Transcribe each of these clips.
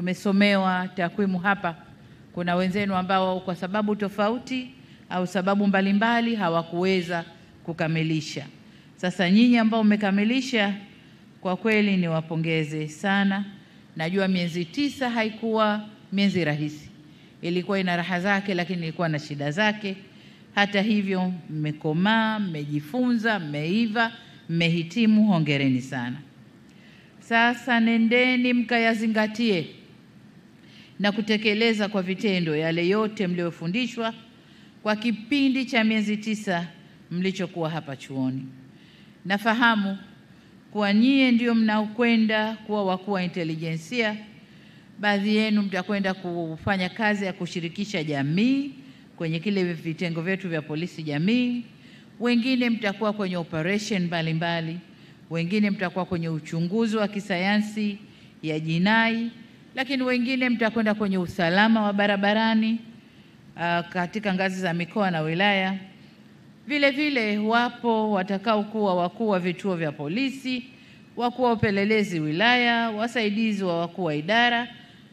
tumesomewa takwimu hapa. Kuna wenzenu ambao kwa sababu tofauti au sababu mbalimbali hawakuweza kukamilisha. Sasa nyinyi ambao mmekamilisha, kwa kweli niwapongeze sana. Najua miezi 9 haikuwa miezi rahisi. Ilikuwa ina raha zake, lakini ilikuwa na shida zake. Hata hivyo mmekomaa, mmejifunza, mmeiva, mmehitimu. Hongereni sana. Sasa nendeni mkayazingatie na kutekeleza kwa vitendo yale yote mliofundishwa kwa kipindi cha miezi 9 mlichokuwa hapa chuoni. Nafahamu kuwa nyie ndio mnaokwenda kuwa wakuu wa intelijensia. Baadhi yenu mtakwenda kufanya kazi ya kushirikisha jamii kwenye kile vitengo vyetu vya polisi jamii. Wengine mtakuwa kwenye operation mbalimbali, wengine mtakuwa kwenye uchunguzi wa kisayansi ya jinai, lakini wengine mtakwenda kwenye usalama wa barabarani katika ngazi za mikoa na wilaya. Vile vile wapo watakao kuwa wakuu wa vituo vya polisi, wakuu wa upelelezi wilaya, wasaidizi wa wakuu wa idara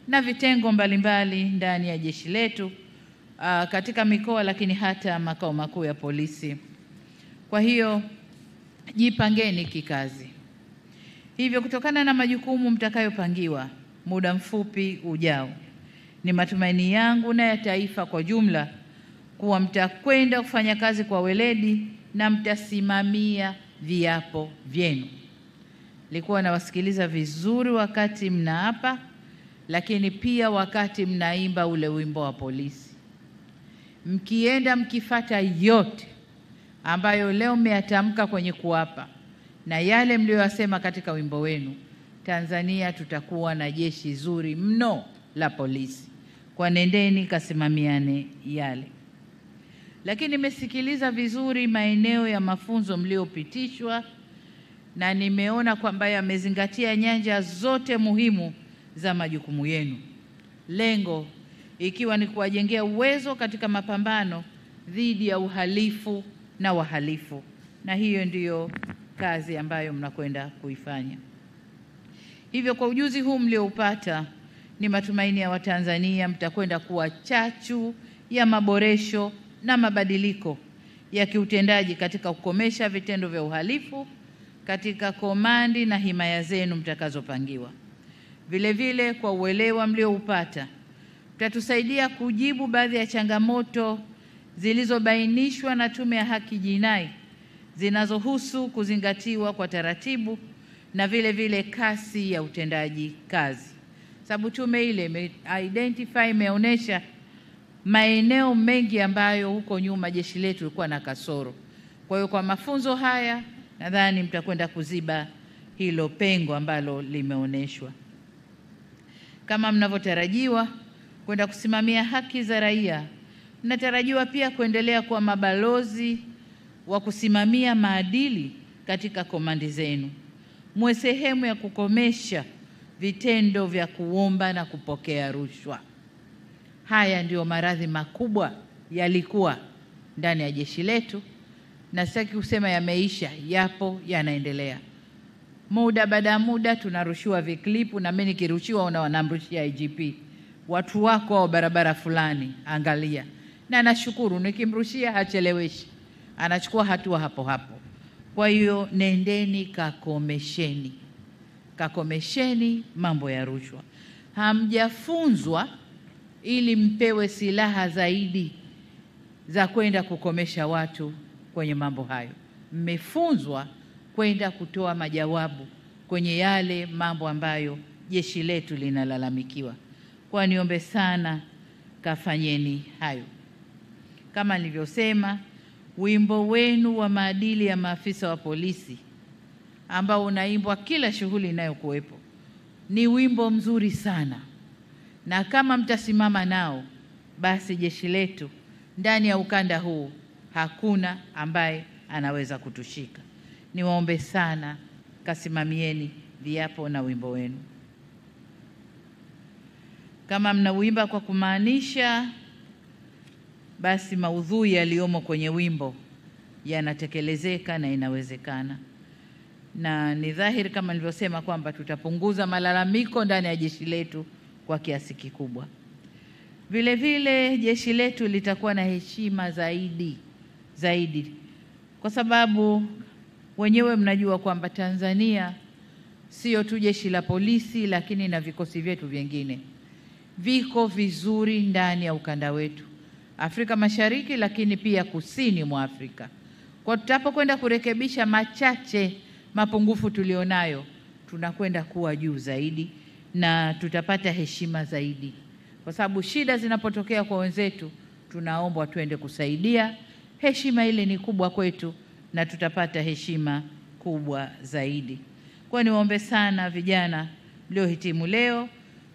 na vitengo mbalimbali ndani ya jeshi letu katika mikoa, lakini hata makao makuu ya polisi. Kwa hiyo jipangeni kikazi. Hivyo kutokana na majukumu mtakayopangiwa muda mfupi ujao, ni matumaini yangu na ya taifa kwa jumla kuwa mtakwenda kufanya kazi kwa weledi na mtasimamia viapo vyenu. Nilikuwa nawasikiliza vizuri wakati mnaapa, lakini pia wakati mnaimba ule wimbo wa polisi. Mkienda mkifata yote ambayo leo mmeyatamka kwenye kuapa na yale mlioyasema katika wimbo wenu, Tanzania tutakuwa na jeshi zuri mno la polisi. Kwa nendeni kasimamiane yale. Lakini nimesikiliza vizuri maeneo ya mafunzo mliopitishwa na nimeona kwamba yamezingatia nyanja zote muhimu za majukumu yenu. Lengo ikiwa ni kuwajengea uwezo katika mapambano dhidi ya uhalifu na wahalifu. Na hiyo ndiyo kazi ambayo mnakwenda kuifanya. Hivyo kwa ujuzi huu mlioupata, ni matumaini ya Watanzania mtakwenda kuwa chachu ya maboresho na mabadiliko ya kiutendaji katika kukomesha vitendo vya uhalifu katika komandi na himaya zenu mtakazopangiwa. Vile vile kwa uelewa mlioupata, mtatusaidia kujibu baadhi ya changamoto zilizobainishwa na Tume ya Haki Jinai zinazohusu kuzingatiwa kwa taratibu na vile vile kasi ya utendaji kazi. Sababu tume ile imeonyesha maeneo mengi ambayo huko nyuma jeshi letu lilikuwa na kasoro. Kwa hiyo kwa mafunzo haya nadhani mtakwenda kuziba hilo pengo ambalo limeonyeshwa. Kama mnavyotarajiwa kwenda kusimamia haki za raia, mnatarajiwa pia kuendelea kuwa mabalozi wa kusimamia maadili katika komandi zenu. Mwe sehemu ya kukomesha vitendo vya kuomba na kupokea rushwa. Haya ndio maradhi makubwa yalikuwa ndani ya jeshi letu, na sitaki kusema yameisha, yapo, yanaendelea. Muda baada ya muda tunarushiwa viklipu, na mimi nikirushiwa wanamrushia IGP. Watu wako wa barabara fulani, angalia. Na nashukuru nikimrushia hacheleweshi, anachukua hatua hapo hapo. Kwa hiyo nendeni kakomesheni mambo ya rushwa. Hamjafunzwa ili mpewe silaha zaidi za kwenda kukomesha watu kwenye mambo hayo. Mmefunzwa kwenda kutoa majawabu kwenye yale mambo ambayo jeshi letu linalalamikiwa. Kwa niombe sana kafanyeni hayo. Kama nilivyosema, wimbo wenu wa maadili ya maafisa wa polisi ambao unaimbwa kila shughuli inayokuwepo ni wimbo mzuri sana, na kama mtasimama nao, basi jeshi letu ndani ya ukanda huu hakuna ambaye anaweza kutushika. Niwaombe sana kasimamieni viapo na wimbo wenu. Kama mnauimba kwa kumaanisha, basi maudhui yaliyomo kwenye wimbo yanatekelezeka na inawezekana. Na ni dhahiri kama nilivyosema kwamba tutapunguza malalamiko ndani ya jeshi letu kwa kiasi kikubwa. Vile vile jeshi letu litakuwa na heshima zaidi, kwa sababu wenyewe mnajua kwamba Tanzania sio tu jeshi la polisi, lakini na vikosi vyetu vingine viko vizuri ndani ya ukanda wetu Afrika Mashariki, lakini pia kusini mwa Afrika. Kwa tutapokwenda kurekebisha mapungufu tulionayo, tunakwenda kuwa juu zaidi na tutapata heshima zaidi, kwa sababu shida zinapotokea kwa wenzetu tunaombwa twende kusaidia. Heshima ile ni kubwa kwetu na tutapata heshima kubwa zaidi. Kwa niombe sana vijana mliohitimu leo,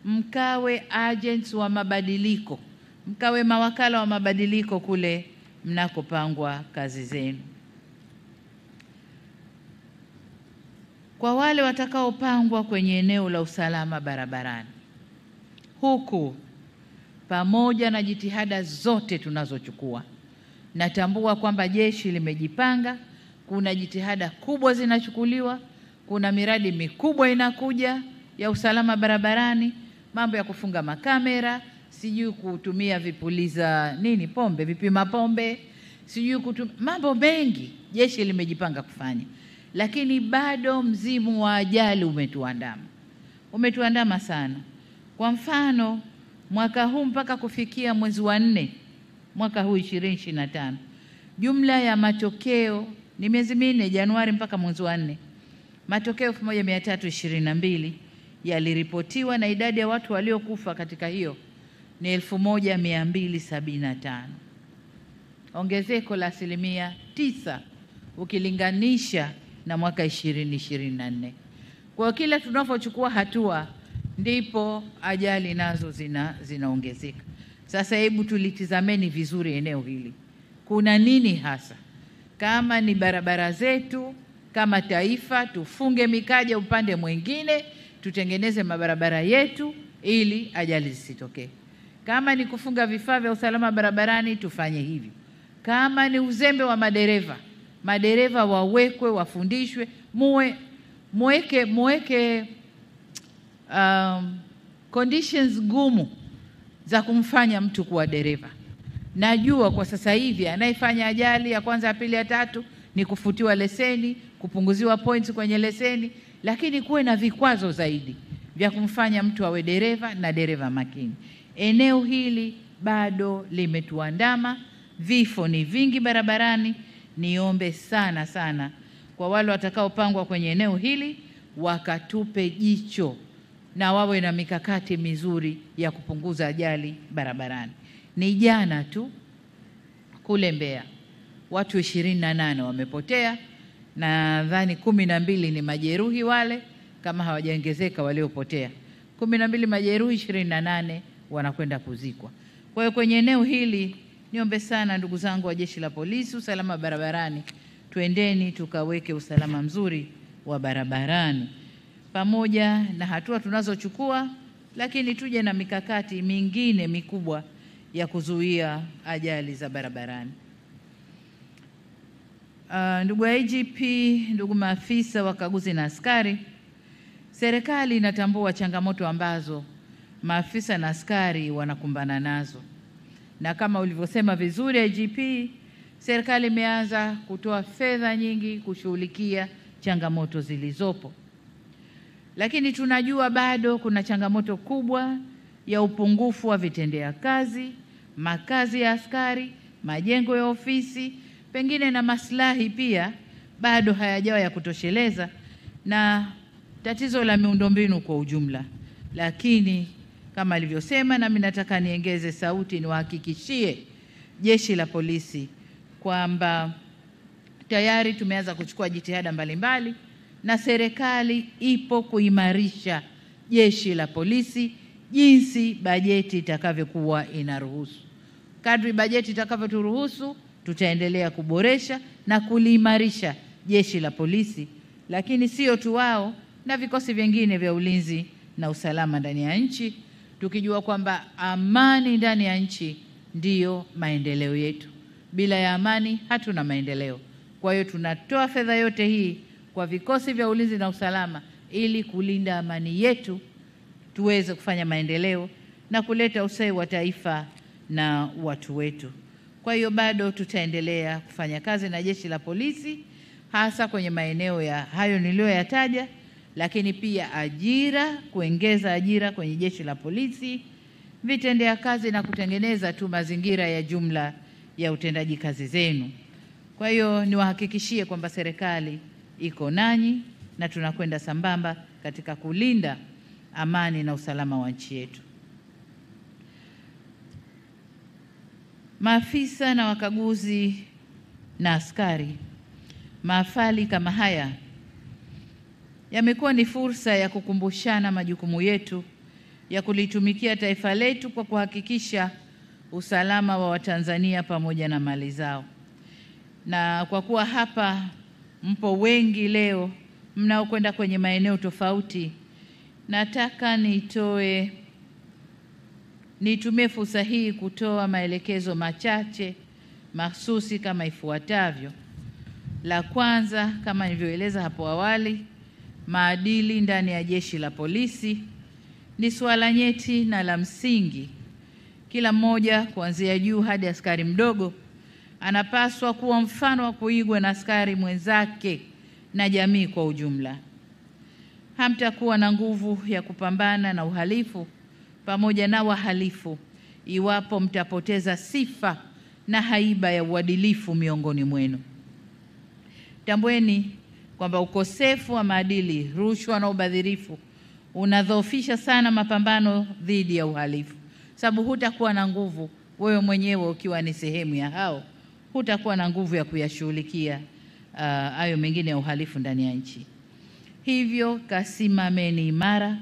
mkawe agents wa mabadiliko, mkawe mawakala wa mabadiliko kule mnakopangwa kazi zenu. Kwa wale watakaopangwa kwenye eneo la usalama barabarani, huku pamoja na jitihada zote tunazochukua, natambua kwamba jeshi limejipanga, kuna jitihada kubwa zinachukuliwa, kuna miradi mikubwa inakuja ya usalama barabarani, mambo ya kufunga makamera, sijui kutumia vipuliza vipima pombe, sijui mambo mengi jeshi limejipanga kufanya. Lakini bado mzimu wa ajali umetuandama sana. Kwa mfano, mwaka huu mpaka kufikia mwezi wa 4 mwaka huu 2025, jumla ya matokeo ni miezi 4, Januari mpaka mwezi wa 4, matokeo 1322 yaliripotiwa, na idadi ya watu waliokufa katika hiyo ni 1275, ongezeko la 9% ukilinganisha na mwaka 2024. Kwa kila tunapochukua hatua ndipo ajali nazo zinaongezeka. Sasa hebu tulitizameni vizuri eneo hili. Kuna nini hasa? Kama ni barabara zetu, kama taifa tufunge mikaja upande mwingine, tutengeneze mabarabara yetu ili ajali zisitokee. Kama ni kufunga vifaa vya usalama barabarani, tufanye hivyo. Kama ni uzembe wa madereva wawekwe, wafundishwe, muweke conditions gumu za kumfanya mtu kuwa dereva. Najua kwa sasa hivi anayefanya ajali ya kwanza, ya pili, ya tatu ni kufutiwa leseni, kupunguziwa points kwenye leseni, lakini kuwe na vikwazo zaidi vya kumfanya mtu awe dereva na dereva makini. Eneo hili bado limetuandama, vifo ni vingi barabarani. Niombe sana kwa wale watakaopangwa kwenye eneo hili wakatupe jicho na wawe na mikakati mizuri ya kupunguza ajali barabarani. Ni jana tu kule Mbeya watu 28 wamepotea, na nadhani 12 ni majeruhi wale, kama hawajaongezeka waliopotea. 12 majeruhi, 28 wanakwenda kuzikwa. Kwa hiyo kwenye eneo hili niombe sana ndugu zangu wa Jeshi la Polisi, usalama barabarani, tuendeni tukaweke usalama mzuri wa barabarani pamoja na hatua tunazochukua, lakini tuje na mikakati mingine mikubwa ya kuzuia ajali za barabarani. Ndugu IGP, ndugu maafisa wakaguzi na askari, serikali inatambua changamoto ambazo maafisa na askari wanakumbana nazo. Na kama ulivyosema vizuri IGP, serikali imeanza kutoa fedha nyingi kushughulikia changamoto zilizopo. Lakini tunajua bado kuna changamoto kubwa ya upungufu wa vitendea kazi, makazi ya askari, majengo ya ofisi, pengine na maslahi pia bado hayajawa ya kutosheleza, na tatizo la miundombinu kwa ujumla. Lakini kama alivyosema, na mimi nataka niongeze sauti niwahakikishie Jeshi la Polisi kwamba tayari tumeanza kuchukua jitihada mbalimbali, na serikali ipo kuimarisha Jeshi la Polisi jinsi bajeti itakavyokuwa inaruhusu. Kadri bajeti itakavyoturuhusu, tutaendelea kuboresha na kuliimarisha Jeshi la Polisi, lakini sio tu wao, na vikosi vingine vya ulinzi na usalama ndani ya nchi, tukijua kwamba amani ndani ya nchi ndiyo maendeleo yetu. Bila ya amani hatuna maendeleo. Kwa hiyo tunatoa fedha yote hii kwa vikosi vya ulinzi na usalama ili kulinda amani yetu, tuweze kufanya maendeleo na kuleta ustawi wa taifa na watu wetu. Kwa hiyo bado tutaendelea kufanya kazi na jeshi la polisi, hasa kwenye maeneo ya hayo niliyoyataja, lakini pia ajira, kuongeza ajira kwenye jeshi la polisi, vitendea kazi na kutengeneza tu mazingira ya jumla ya utendaji kazi zenu. Kwa hiyo niwahakikishie kwamba serikali iko nanyi na tunakwenda sambamba katika kulinda amani na usalama wa nchi yetu. Maafisa na wakaguzi na askari, mahafali kama haya yamekuwa ni fursa ya kukumbushana majukumu yetu ya kulitumikia taifa letu kwa kuhakikisha usalama wa Watanzania pamoja na mali zao. Na kwa kuwa hapa mpo wengi leo mnaokwenda kwenye maeneo tofauti, nataka nitumie fursa hii kutoa maelekezo machache mahsusi kama ifuatavyo. La kwanza, kama nilivyoeleza hapo awali, maadili ndani ya jeshi la polisi ni swala nyeti na la msingi. Kila mmoja kuanzia juu hadi askari mdogo anapaswa kuwa mfano wa kuigwa na askari mwenzake na jamii kwa ujumla. Hamtakuwa na nguvu ya kupambana na uhalifu pamoja na wahalifu iwapo mtapoteza sifa na haiba ya uadilifu miongoni mwenu. Tambueni kwamba ukosefu wa maadili, rushwa na ubadhirifu unadhoofisha sana mapambano dhidi ya uhalifu. Sababu hutakuwa na nguvu wewe mwenyewe ukiwa ni sehemu ya hao, hutakuwa na nguvu ya kuyashughulikia hayo mengine ya uhalifu ndani ya nchi. Hivyo kasimameni imara,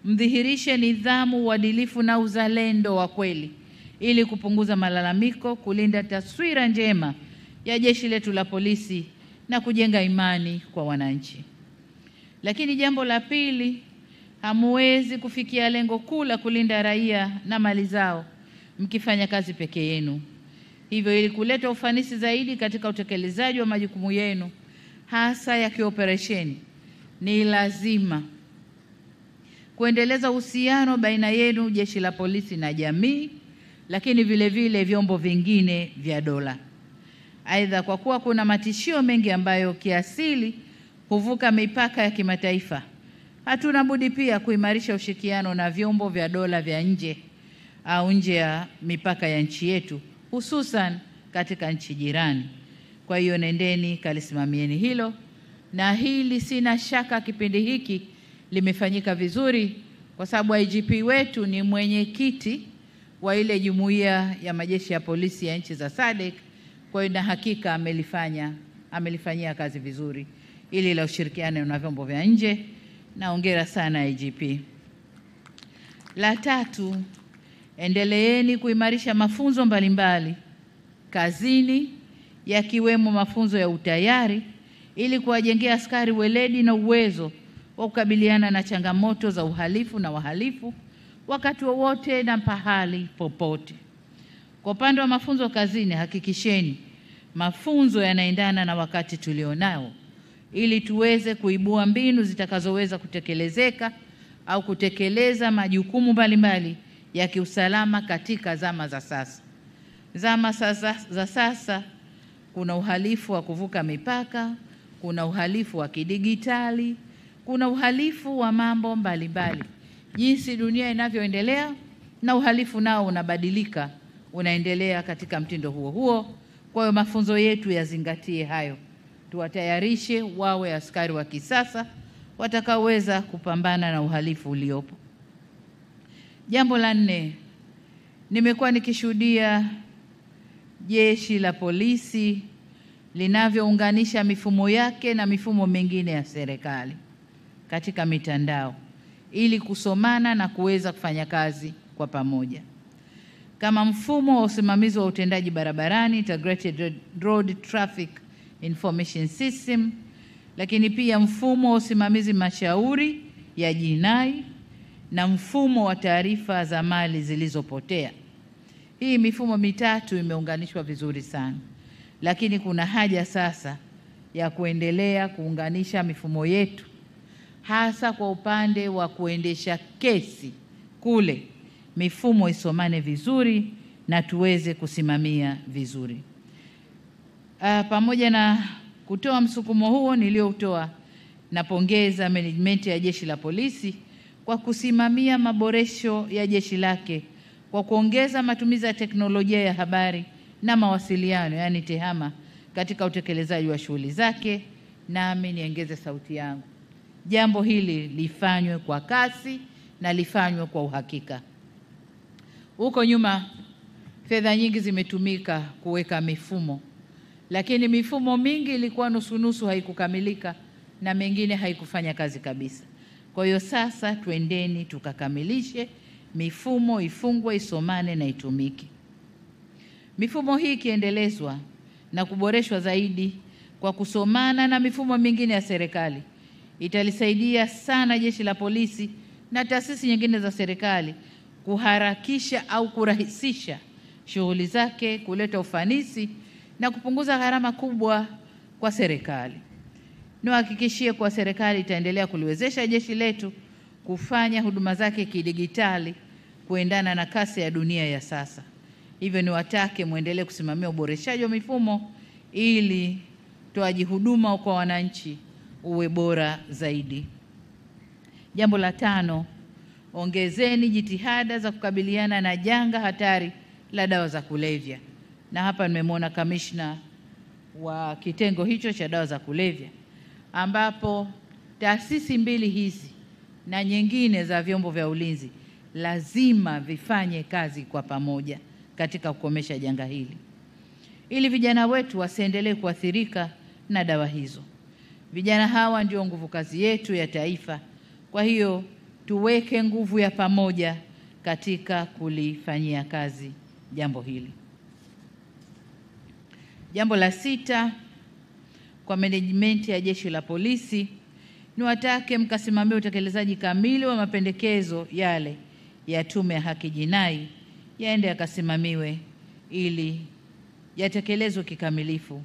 mdhihirishe nidhamu, uadilifu na uzalendo wa kweli ili kupunguza malalamiko, kulinda taswira njema ya jeshi letu la polisi na kujenga imani kwa wananchi. Lakini jambo la pili, hamuwezi kufikia lengo kuu la kulinda raia na mali zao mkifanya kazi peke yenu. Hivyo ili kuleta ufanisi zaidi katika utekelezaji wa majukumu yenu hasa ya kioperesheni, ni lazima kuendeleza uhusiano baina yenu jeshi la polisi na jamii, lakini vile vile vyombo vingine vya dola. Aidha, kwa kuwa kuna matishio mengi ambayo kiasili huvuka mipaka ya kimataifa, hatuna budi pia kuimarisha ushirikiano na vyombo vya dola vya nje au nje ya mipaka ya nchi yetu, hususan katika nchi jirani. Kwa hiyo nendeni kalisimamieni hilo, na hili sina shaka kipindi hiki limefanyika vizuri kwa sababu IGP wetu ni mwenyekiti wa ile jumuiya ya majeshi ya polisi ya nchi za SADC. Kwa hiyo na hakika amelifanyia kazi vizuri ili la ushirikiano na vyombo vya nje, na hongera sana IGP. La tatu, endeleeni kuimarisha mafunzo mbalimbali kazini, yakiwemo mafunzo ya utayari ili kuwajengea askari weledi na uwezo wa kukabiliana na changamoto za uhalifu na wahalifu wakati wowote na pahali popote. Kwa upande wa mafunzo kazini, hakikisheni mafunzo yanaendana na wakati tulionao ili tuweze kuibua mbinu zitakazoweza kutekelezeka au kutekeleza majukumu mbalimbali ya kiusalama katika zama za sasa. Zama za sasa kuna uhalifu wa kuvuka mipaka, kuna uhalifu wa kidigitali, kuna uhalifu wa mambo mbalimbali. Jinsi dunia inavyoendelea na uhalifu nao unabadilika, unaendelea katika mtindo huo huo. Kwa hiyo mafunzo yetu yazingatie hayo. Tuwatayarishe wawe askari wa kisasa watakaoweza kupambana na uhalifu uliopo. Jambo la nne, nimekuwa nikishuhudia jeshi la polisi linavyounganisha mifumo yake na mifumo mingine ya serikali katika mitandao ili kusomana na kuweza kufanya kazi kwa pamoja. Kama mfumo wa usimamizi wa utendaji barabarani, Integrated Road Traffic Information System, lakini pia mfumo wa usimamizi mashauri ya jinai na mfumo wa taarifa za mali zilizopotea. Hii mifumo mitatu imeunganishwa vizuri sana, lakini kuna haja sasa ya kuendelea kuunganisha mifumo yetu hasa kwa upande wa kuendesha kesi kule, mifumo isomane vizuri na tuweze kusimamia vizuri. Pamoja na kutoa msukumo huo nilioutoa, napongeza management ya Jeshi la Polisi kwa kusimamia maboresho ya jeshi lake kwa kuongeza matumizi ya teknolojia ya habari na mawasiliano, yani TEHAMA, katika utekelezaji wa shughuli zake. Nami niongeze sauti yangu, jambo hili lifanywe kwa kasi na lifanywe kwa uhakika. Huko nyuma fedha nyingi zimetumika kuweka mifumo, lakini mifumo mingi ilikuwa nusu haikukamilika na mengine haikufanya kazi kabisa. Kwa hiyo sasa twendeni tukakamilishe mifumo, ifungwe, isomane na itumike. Mifumo hii ikiendelezwa na kuboreshwa zaidi kwa kusomana na mifumo mingine ya serikali, italisaidia sana Jeshi la Polisi na taasisi nyingine za serikali kuharakisha au kurahisisha shughuli zake, kuleta ufanisi na kupunguza gharama kubwa kwa serikali. Niwahakikishie kwa serikali itaendelea kuliwezesha jeshi letu kufanya huduma zake kidigitali kuendana na kasi ya dunia ya sasa. Hivyo niwatake muendelee kusimamia uboreshaji wa mifumo ili utoaji huduma kwa wananchi uwe bora zaidi. Jambo la 5, ongezeni jitihada za kukabiliana na janga hatari la dawa za kulevya. Na hapa nimemwona kamishna wa kitengo hicho cha dawa za kulevya, ambapo taasisi mbili hizi na nyingine za vyombo vya ulinzi lazima vifanye kazi kwa pamoja katika kukomesha janga hili, ili vijana wetu wasiendelee kuathirika na dawa hizo. Vijana hawa ndio nguvu kazi yetu ya taifa. Kwa hiyo tuweke nguvu ya pamoja katika kulifanyia kazi jambo hili. Jambo la 6, kwa management ya Jeshi la Polisi, niwatake mkasimamia utekelezaji kamili wa mapendekezo yale ya Tume ya Haki Jinai, yaende yakasimamiwe ili yatekelezwe kikamilifu.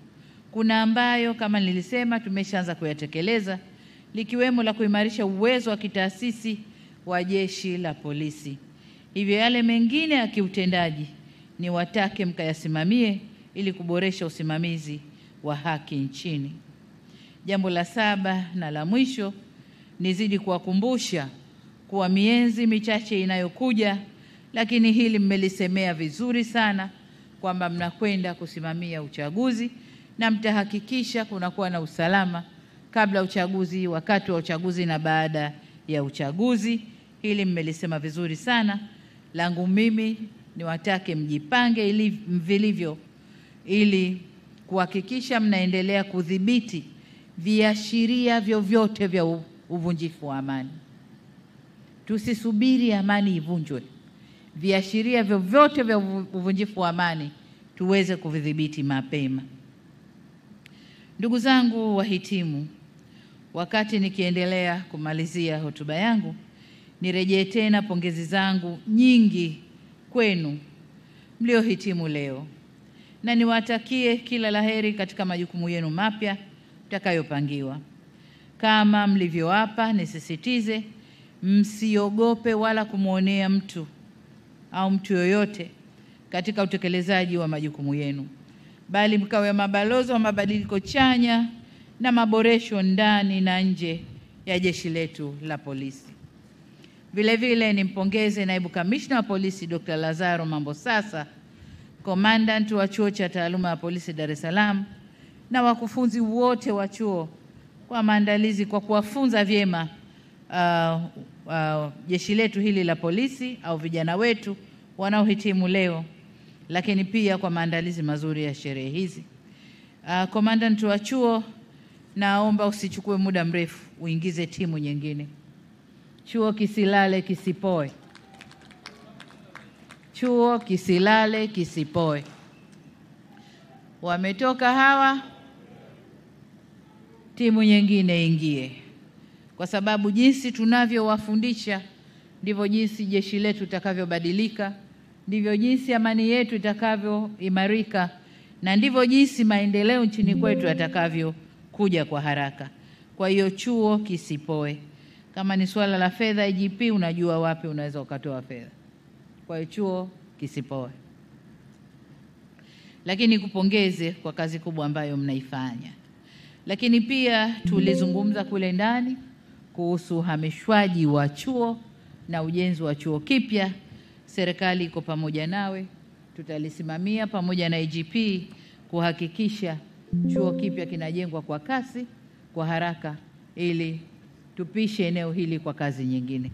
Kuna ambayo kama nilisema tumeshaanza kuyatekeleza, likiwemo la kuimarisha uwezo wa kitaasisi wa Jeshi la Polisi. Hivyo yale mengine ya kiutendaji niwatake mkayasimamie ili kuboresha usimamizi wa haki nchini. Jambo la 7 na la mwisho, nizidi kuwakumbusha kuwa miezi michache inayokuja, lakini hili mmelisemea vizuri sana, kwamba mnakwenda kusimamia uchaguzi na mtahakikisha kunakuwa na usalama kabla uchaguzi, wakati wa uchaguzi na baada ya uchaguzi. Hili mmelisema vizuri sana. Langu mimi niwatake mjipange vilivyo ili kuhakikisha mnaendelea kudhibiti viashiria vyovyote vya uvunjifu wa amani. Tusisubiri amani ivunjwe. Viashiria vyovyote vya uvunjifu wa amani tuweze kuvidhibiti mapema. Ndugu zangu wahitimu, wakati nikiendelea kumalizia hotuba yangu, nirejee tena pongezi zangu nyingi kwenu mliohitimu leo, na niwatakie kila laheri katika majukumu yenu mapya mtakayopangiwa. Kama mlivyoapa, nisisitize msiogope wala kumwonea mtu au mtu yoyote katika utekelezaji wa majukumu yenu, bali mkawe mabalozi wa mabadiliko chanya na maboresho ndani na nje ya jeshi letu la polisi. Vile vile nimpongeze Naibu Kamishna wa Polisi Dr. Lazaro Mambosasa, Commandant wa Chuo cha Taaluma ya Polisi Dar es Salaam, na wakufunzi wote wa chuo kwa maandalizi, kwa kuwafunza vyema jeshi letu hili la polisi au vijana wetu wanaohitimu leo, lakini pia kwa maandalizi mazuri ya sherehe hizi. Commandant wa chuo, naomba usichukue muda mrefu, uingize timu nyingine. Chuo kisilale kisipoe. Chuo kisilale kisipoe. Wametoka hawa, timu nyingine ingie, kwa sababu jinsi tunavyowafundisha ndivyo jinsi jeshi letu litakavyobadilika, ndivyo jinsi amani yetu itakavyoimarika, na ndivyo jinsi maendeleo nchini kwetu yatakavyokuja kwa haraka. Kwa hiyo chuo kisipoe. Kama ni swala la fedha, IGP unajua wapi unaweza ukatoa fedha. Kwa hiyo chuo kisipoe. Lakini kupongeze kwa kazi kubwa ambayo mnaifanya. Lakini pia tulizungumza kule ndani kuhusu uhamishwaji wa chuo na ujenzi wa chuo kipya. Serikali iko pamoja nawe, tutalisimamia pamoja na IGP kuhakikisha chuo kipya kinajengwa kwa kasi, kwa haraka, ili tupishe eneo hili kwa kazi nyingine.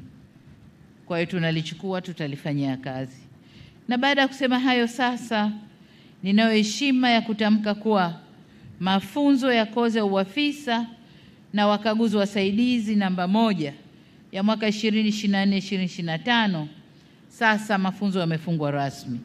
Kwa hiyo tunalichukua, tutalifanyia kazi. Na baada ya kusema hayo, sasa ninayo heshima ya kutamka kuwa mafunzo ya kozi ya uafisa na wakaguzi wasaidizi namba 1 ya mwaka 2024-2025 sasa mafunzo yamefungwa rasmi.